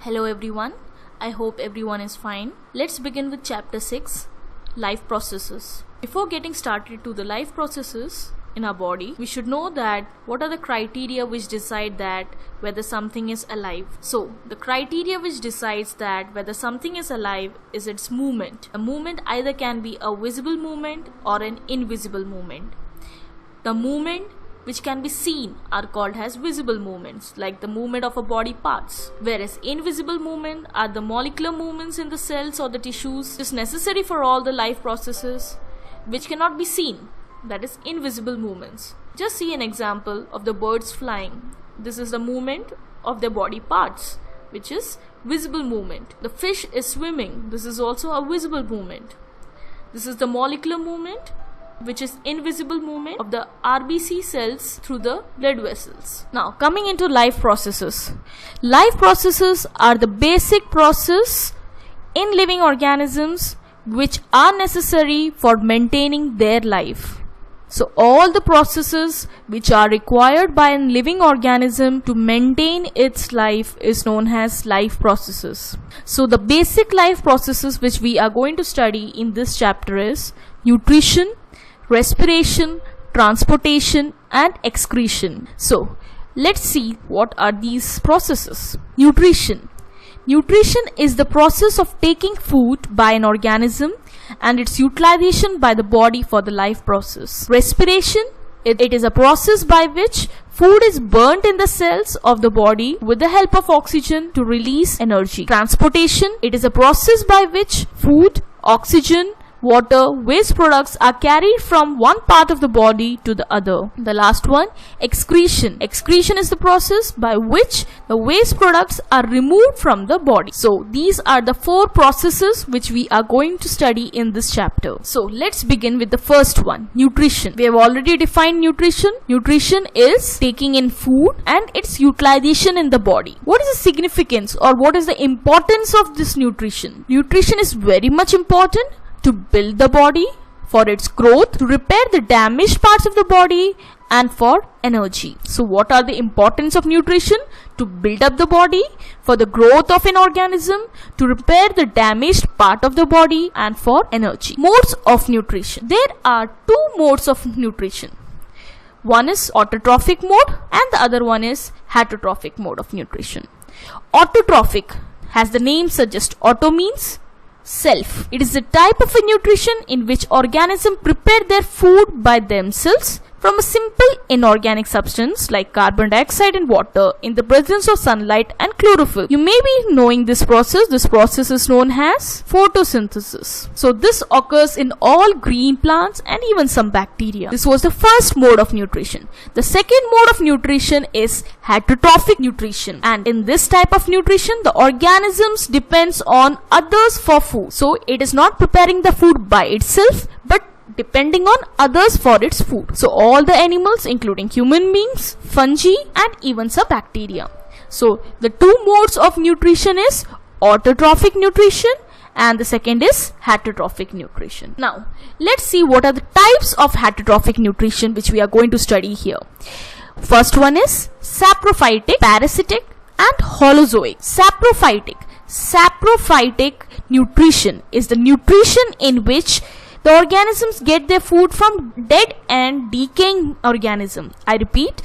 Hello everyone, I hope everyone is fine. Let's begin with chapter 6, life processes. Before getting started to the life processes in our body, we should know that what are the criteria which decide that whether something is alive. So the criteria which decides that whether something is alive is its movement. A movement either can be a visible movement or an invisible movement. The movement which can be seen are called as visible movements, like the movement of a body parts, whereas invisible movement are the molecular movements in the cells or the tissues which is necessary for all the life processes which cannot be seen, that is invisible movements. Just see an example of the birds flying. This is the movement of their body parts, which is visible movement. The fish is swimming. This is also a visible movement. This is the molecular movement, which is invisible movement of the RBC cells through the blood vessels. Now coming into life processes. Life processes are the basic process in living organisms which are necessary for maintaining their life. So all the processes which are required by a living organism to maintain its life is known as life processes. So the basic life processes which we are going to study in this chapter is nutrition, respiration, transportation and excretion. So let's see what are these processes. Nutrition. Nutrition is the process of taking food by an organism and its utilization by the body for the life process. Respiration. It is a process by which food is burnt in the cells of the body with the help of oxygen to release energy. Transportation. It is a process by which food, oxygen, water, waste products are carried from one part of the body to the other. The last one, excretion. Excretion is the process by which the waste products are removed from the body. So these are the four processes which we are going to study in this chapter. So let's begin with the first one, nutrition. We have already defined nutrition. Nutrition is taking in food and its utilization in the body. What is the significance or what is the importance of this nutrition? Nutrition is very much important to build the body, for its growth, to repair the damaged parts of the body and for energy. So what are the importance of nutrition? To build up the body, for the growth of an organism, to repair the damaged part of the body and for energy. Modes of nutrition. There are two modes of nutrition. One is autotrophic mode and the other one is heterotrophic mode of nutrition. Autotrophic, as the name suggests, auto means self. It is a type of a nutrition in which organisms prepare their food by themselves from a simple inorganic substance like carbon dioxide and water in the presence of sunlight and chlorophyll. You may be knowing this process. This process is known as photosynthesis. So this occurs in all green plants and even some bacteria. This was the first mode of nutrition. The second mode of nutrition is heterotrophic nutrition, and in this type of nutrition the organisms depends on others for food. So it is not preparing the food by itself but depending on others for its food. So all the animals including human beings, fungi and even some bacteria. So the two modes of nutrition is autotrophic nutrition and the second is heterotrophic nutrition. Now let's see what are the types of heterotrophic nutrition which we are going to study here. First one is saprophytic, parasitic and holozoic. Saprophytic nutrition is the nutrition in which the organisms get their food from dead and decaying organism. I repeat,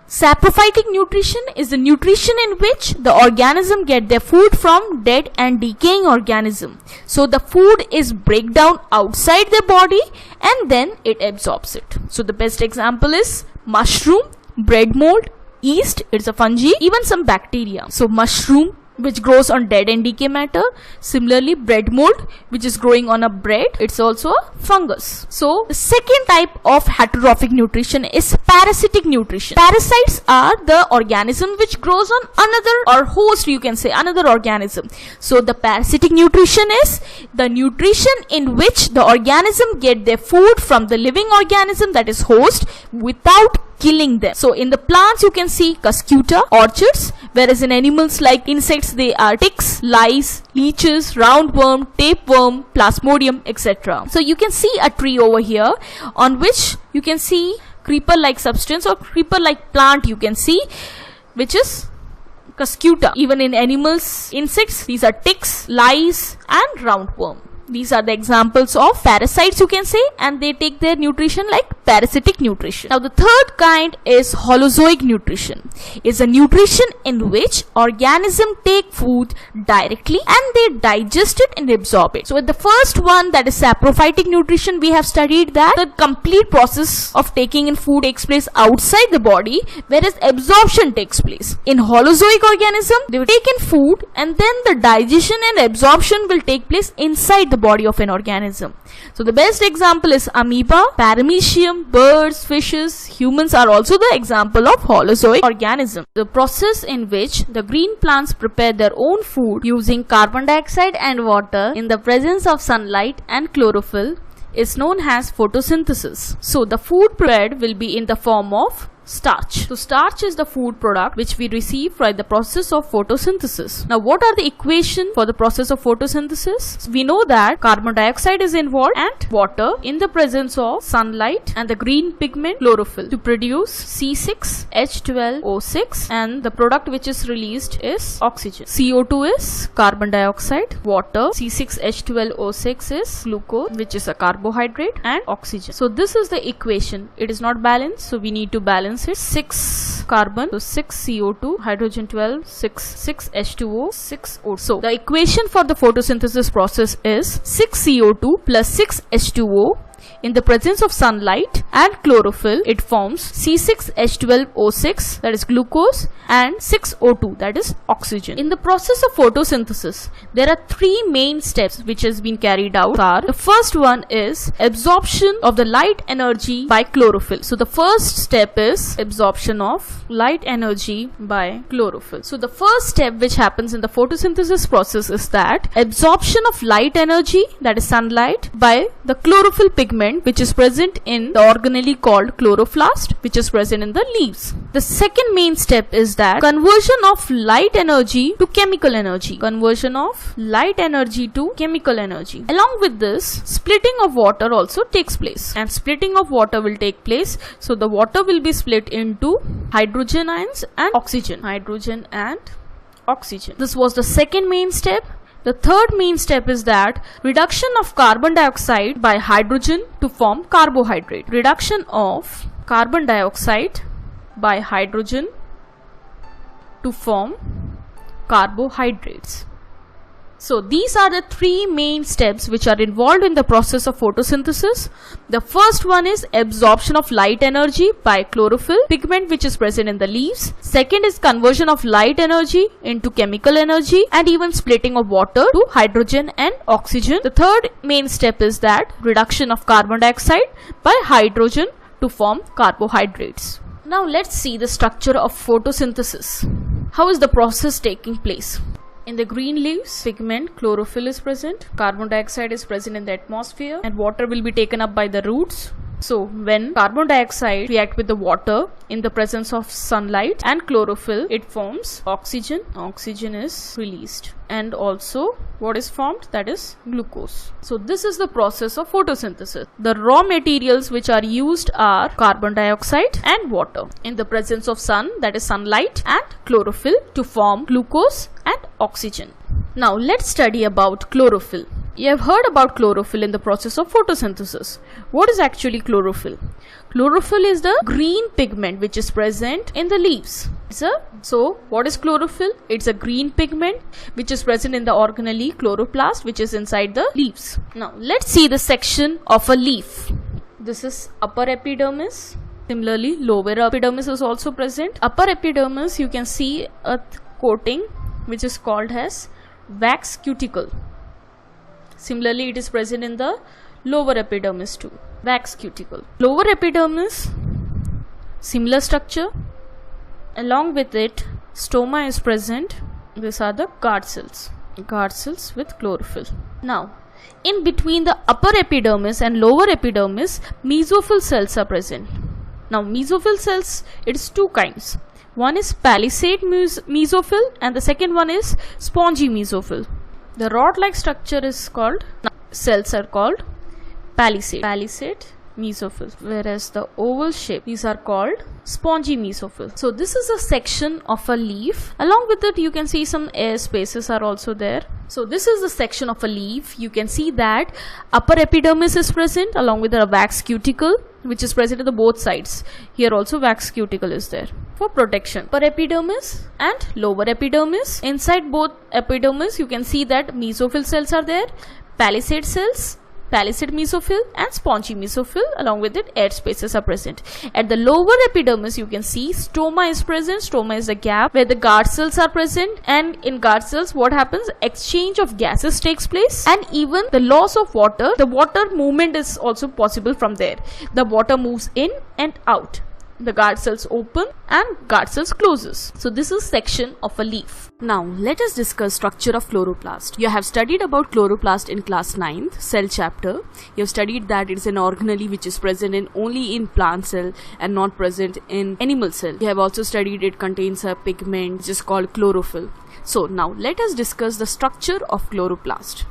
saprophytic nutrition is the nutrition in which the organism get their food from dead and decaying organism. So the food is break down outside their body and then it absorbs it. So the best example is mushroom, bread mold, yeast, it's a fungi, even some bacteria. So mushroom, which grows on dead and decay matter. Similarly, bread mold, which is growing on a bread, it's also a fungus. So the second type of heterotrophic nutrition is parasitic nutrition. Parasites are the organism which grows on another or host, you can say, another organism. So the parasitic nutrition is the nutrition in which the organism get their food from the living organism, that is host, without killing them. So in the plants you can see cuscuta, orchids, whereas in animals like insects they are ticks, lice, leeches, roundworm, tapeworm, plasmodium, etc. So you can see a tree over here on which you can see creeper like substance or creeper like plant you can see, which is cuscuta. Even in animals, insects, these are ticks, lice and roundworm. These are the examples of parasites, you can say, and they take their nutrition like parasitic nutrition. Now the third kind is holozoic nutrition. It's a nutrition in which organism take food directly and they digest it and absorb it. So with the first one, that is saprophytic nutrition, we have studied that the complete process of taking in food takes place outside the body, whereas absorption takes place. In holozoic organism, they will take in food and then the digestion and absorption will take place inside the body of an organism. So the best example is amoeba, paramecium, birds, fishes. Humans are also the example of holozoic organism. The process in which the green plants prepare their own food using carbon dioxide and water in the presence of sunlight and chlorophyll is known as photosynthesis. So the food prepared will be in the form of starch. So starch is the food product which we receive by the process of photosynthesis. Now what are the equation for the process of photosynthesis? So we know that carbon dioxide is involved and water in the presence of sunlight and the green pigment chlorophyll to produce C6H12O6, and the product which is released is oxygen. CO2 is carbon dioxide, water, C6H12O6 is glucose which is a carbohydrate, and oxygen. So this is the equation. It is not balanced, so we need to balance it. 6 carbon, so 6 CO2, hydrogen 12, 6 H2O, 6 O2. So the equation for the photosynthesis process is 6 CO2 plus 6 H2O. In the presence of sunlight and chlorophyll, it forms C6H12O6, that is glucose, and 6O2, that is oxygen. In the process of photosynthesis, there are three main steps which has been carried out. The first one is absorption of the light energy by chlorophyll. So the first step is absorption of light energy by chlorophyll. So the first step which happens in the photosynthesis process is that absorption of light energy, that is sunlight, by the chlorophyll pigment which is present in the organelle called chloroplast, which is present in the leaves. The second main step is that conversion of light energy to chemical energy. Conversion of light energy to chemical energy. Along with this, splitting of water also takes place, and splitting of water will take place. So the water will be split into hydrogen ions and oxygen. Hydrogen and oxygen. This was the second main step. The third main step is that reduction of carbon dioxide by hydrogen to form carbohydrate. Reduction of carbon dioxide by hydrogen to form carbohydrates. So these are the three main steps which are involved in the process of photosynthesis. The first one is absorption of light energy by chlorophyll pigment which is present in the leaves. Second is conversion of light energy into chemical energy, and even splitting of water to hydrogen and oxygen. The third main step is that reduction of carbon dioxide by hydrogen to form carbohydrates. Now let's see the structure of photosynthesis. How is the process taking place? In the green leaves, pigment chlorophyll is present, carbon dioxide is present in the atmosphere, and water will be taken up by the roots. So when carbon dioxide react with the water in the presence of sunlight and chlorophyll, it forms oxygen. Oxygen is released, and also what is formed, that is glucose. So this is the process of photosynthesis. The raw materials which are used are carbon dioxide and water in the presence of sun, that is sunlight, and chlorophyll to form glucose and oxygen. Now let's study about chlorophyll. You have heard about chlorophyll in the process of photosynthesis. What is actually chlorophyll? Chlorophyll is the green pigment which is present in the leaves. So what is chlorophyll? It's a green pigment which is present in the organelle chloroplast which is inside the leaves. Now let's see the section of a leaf. This is upper epidermis. Similarly, lower epidermis is also present. Upper epidermis, you can see a coating which is called as wax cuticle. Similarly, it is present in the lower epidermis too. Wax cuticle. Lower epidermis, similar structure. Along with it, stoma is present. These are the guard cells. Guard cells with chlorophyll. Now, in between the upper epidermis and lower epidermis, mesophyll cells are present. Now, mesophyll cells, it is two kinds. One is palisade mesophyll and the second one is spongy mesophyll. The rod-like structure is called, cells are called palisade. Palisade mesophyll, whereas the oval shape, these are called spongy mesophyll. So this is a section of a leaf. Along with it, you can see some air spaces are also there. So this is the section of a leaf. You can see that upper epidermis is present along with a wax cuticle, which is present at the both sides. Here also wax cuticle is there for protection. Upper epidermis and lower epidermis. Inside both epidermis, you can see that mesophyll cells are there, palisade cells, palisade mesophyll and spongy mesophyll. Along with it, air spaces are present. At the lower epidermis, you can see stroma is present. Stroma is the gap where the guard cells are present, and in guard cells what happens? Exchange of gases takes place, and even the loss of water, the water movement is also possible from there. The water moves in and out. The guard cells open and guard cells closes. So this is section of a leaf. Now let us discuss structure of chloroplast. You have studied about chloroplast in class 9th cell chapter. You have studied that it is an organelle which is present only in plant cell and not present in animal cell. You have also studied it contains a pigment which is called chlorophyll. So now let us discuss the structure of chloroplast.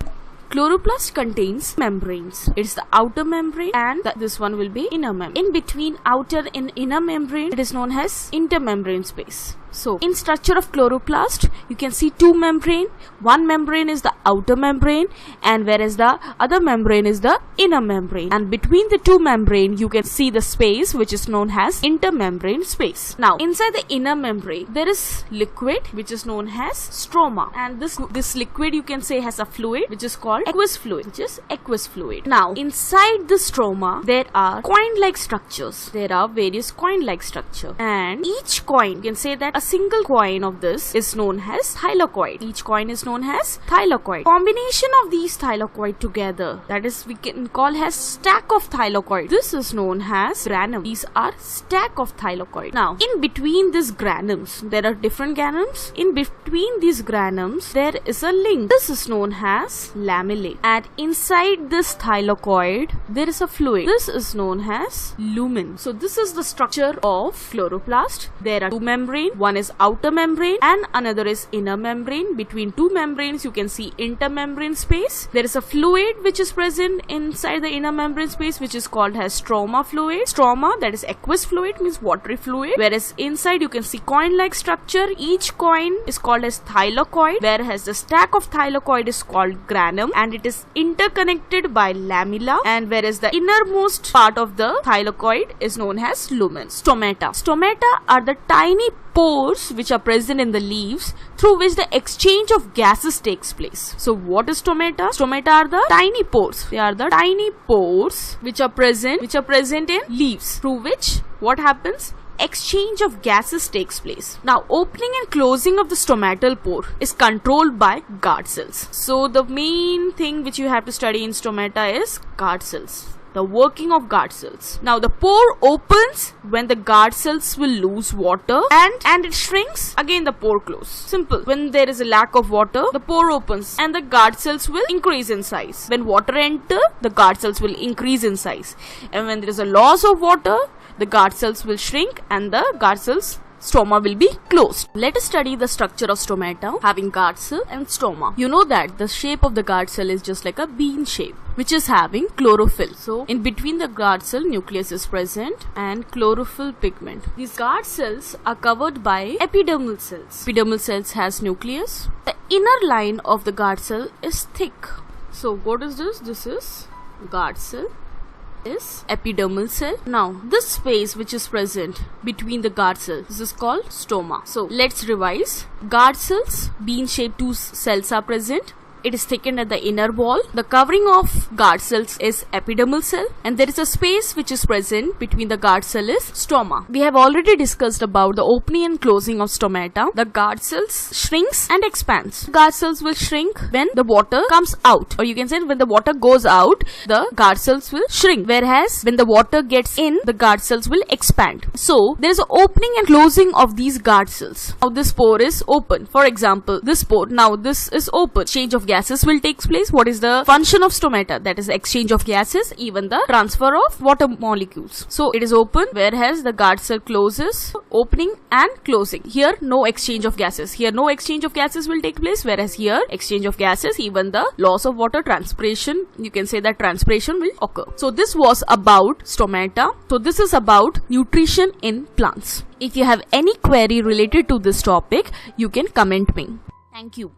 Chloroplast contains membranes. It's the outer membrane, and this one will be inner membrane. In between outer and inner membrane, it is known as intermembrane space. So in structure of chloroplast, you can see two membrane. One membrane is the outer membrane, and whereas the other membrane is the inner membrane. And between the two membrane, you can see the space which is known as intermembrane space. Now inside the inner membrane, there is liquid which is known as stroma, and this liquid you can say has a fluid which is called aqueous fluid. Now inside the stroma, there are coin-like structures. There are various coin-like structure, and each coin, you can say that a single coin of this is known as thylakoid. Each coin is known as thylakoid. Combination of these thylakoid together, that is we can call as stack of thylakoid. This is known as granum. These are stack of thylakoid. Now in between these granums, there are different granums. In between these granums, there is a link. This is known as lamellae. And inside this thylakoid, there is a fluid. This is known as lumen. So this is the structure of chloroplast. There are two membranes. One is outer membrane and another is inner membrane. Between two membranes, you can see intermembrane space. There is a fluid which is present inside the inner membrane space, which is called as stroma fluid. Stroma, that is aqueous fluid, means watery fluid. Whereas inside you can see coin-like structure. Each coin is called as thylakoid, whereas the stack of thylakoid is called granum, and it is interconnected by lamella. And whereas the innermost part of the thylakoid is known as lumen. Stomata. Stomata are the tiny pores which are present in the leaves through which the exchange of gases takes place. So what is stomata? Stomata are the tiny pores. They are the tiny pores which are present in leaves, through which what happens? Exchange of gases takes place. Now opening and closing of the stomatal pore is controlled by guard cells. So the main thing which you have to study in stomata is guard cells. The working of guard cells. Now the pore opens when the guard cells will lose water, and it shrinks. Again the pore closes. Simple. When there is a lack of water, the pore opens and the guard cells will increase in size. When water enter, the guard cells will increase in size. And when there is a loss of water, the guard cells will shrink and the guard cells stroma will be closed. Let us study the structure of stomata having guard cell and stroma. You know that the shape of the guard cell is just like a bean shape, which is having chlorophyll. So in between the guard cell, nucleus is present and chlorophyll pigment. These guard cells are covered by epidermal cells. Epidermal cells has nucleus. The inner line of the guard cell is thick. So what is this? This is guard cell. Is epidermal cell. Now this space which is present between the guard cells, this is called stoma. So let's revise. Guard cells, bean shaped two cells are present. It is thickened at the inner wall. The covering of guard cells is epidermal cell, and there is a space which is present between the guard cell is stoma. We have already discussed about the opening and closing of stomata. The guard cells shrinks and expands. Guard cells will shrink when the water comes out, or you can say when the water goes out, the guard cells will shrink, whereas when the water gets in, the guard cells will expand. So there is an opening and closing of these guard cells. Now this pore is open. For example, this pore, now this is open. Change of gases will take place. What is the function of stomata? That is exchange of gases, even the transfer of water molecules. So it is open, whereas the guard cell closes, opening and closing. Here no exchange of gases. Here no exchange of gases will take place, whereas here exchange of gases, even the loss of water, transpiration, you can say that transpiration will occur. So this was about stomata. So this is about nutrition in plants. If you have any query related to this topic, you can comment me. Thank you.